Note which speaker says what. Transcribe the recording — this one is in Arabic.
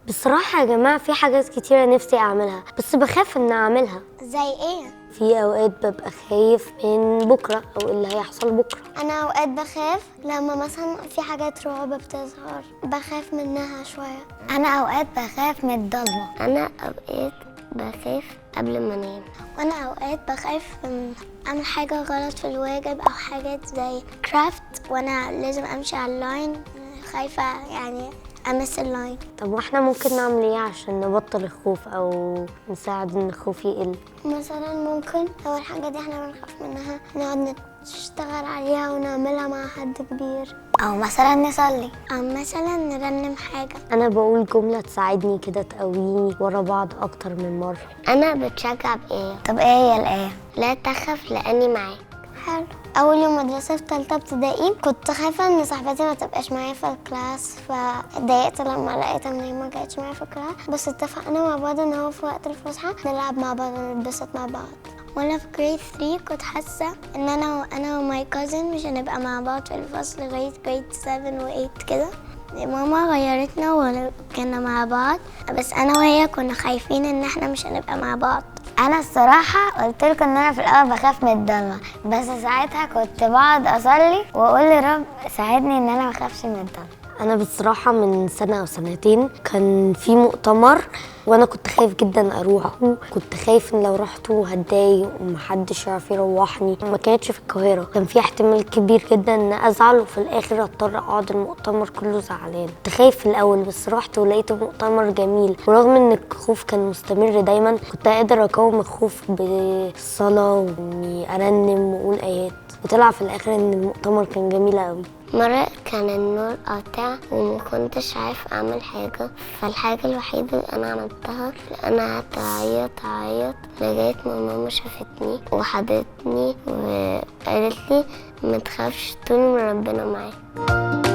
Speaker 1: بصراحة يا جماعة في حاجات كتيرة نفسي أعملها بس بخاف إن أعملها.
Speaker 2: زي ايه؟
Speaker 1: في أوقات ببقى خايف من بكرة أو اللي هيحصل بكرة.
Speaker 2: انا اوقات بخاف لما مثلا في حاجات رعب بتظهر، بخاف منها شوية. انا اوقات بخاف من الضلمة. انا اوقات بخاف قبل ما انام. وانا اوقات بخاف اعمل حاجة غلط في الواجب او حاجات زي كرافت وانا لازم امشي على اللاين، خايفة يعني امس اللاين.
Speaker 1: طب واحنا ممكن نعمل ايه عشان نبطل الخوف أو نساعد إن الخوف يقل؟
Speaker 2: مثلا ممكن لو الحاجة دي احنا بنخاف منها نقعد نشتغل عليها ونعملها مع حد كبير، او مثلا نصلي، او مثلا نرنم حاجة.
Speaker 1: أنا بقول جملة تساعدني كده تقويني ورا بعض أكتر من مرة.
Speaker 2: انا بتشجع بآية. طب ايه هي الآية؟ لا تخف لأني معاك. حلو. اول يوم مدرسة في تالتة ابتدائي كنت خايفة ان صاحبتي ما تبقاش معايا في الكلاس، فاتضايقت لما لقيتها ان هي ما كانتش معايا في الكلاس، بس اتفقنا مع بعض ان هو في وقت الفسحة نلعب مع بعض ونتبسط مع بعض. وانا في جريد 3 كنت حاسة ان انا وماي كازن مش هنبقى مع بعض في الفصل لغاية جريد 7 و 8 كده. ماما غيرتنا وكنا مع بعض، بس انا وهي كنا خايفين ان احنا مش هنبقى مع بعض. انا الصراحه قلت لكم ان انا في الاول بخاف من الضلمه، بس ساعتها كنت بقعد اصلي واقول لرب ساعدني ان انا ما اخافش من الضلمه.
Speaker 1: أنا بصراحة من سنة أو سنتين كان في مؤتمر وأنا كنت خايف جدا أروحه. كنت خايف إن لو رحته هتضايق ومحدش يعرف يروحني. ما كانتش في القاهرة، كان في احتمال كبير جدا إن أزعل وفي الآخر أضطر أقعد المؤتمر كله زعلان. كنت خايف في الأول بس رحت ولقيته مؤتمر جميل، ورغم إن الخوف كان مستمر دايما كنت قادر أقاوم الخوف بالصلاة وإني أرنم وأقول آيات، وطلع في الآخر إن المؤتمر كان جميل أوي. مرة كان النور قاطع وما كنتش عارف اعمل حاجة، فالحاجة الوحيدة اللي انا عملتها انا قعدت اعيط لغاية ما ماما شافتني وحضنتني وقالت لي ما تخافش طول ما ربنا معاك.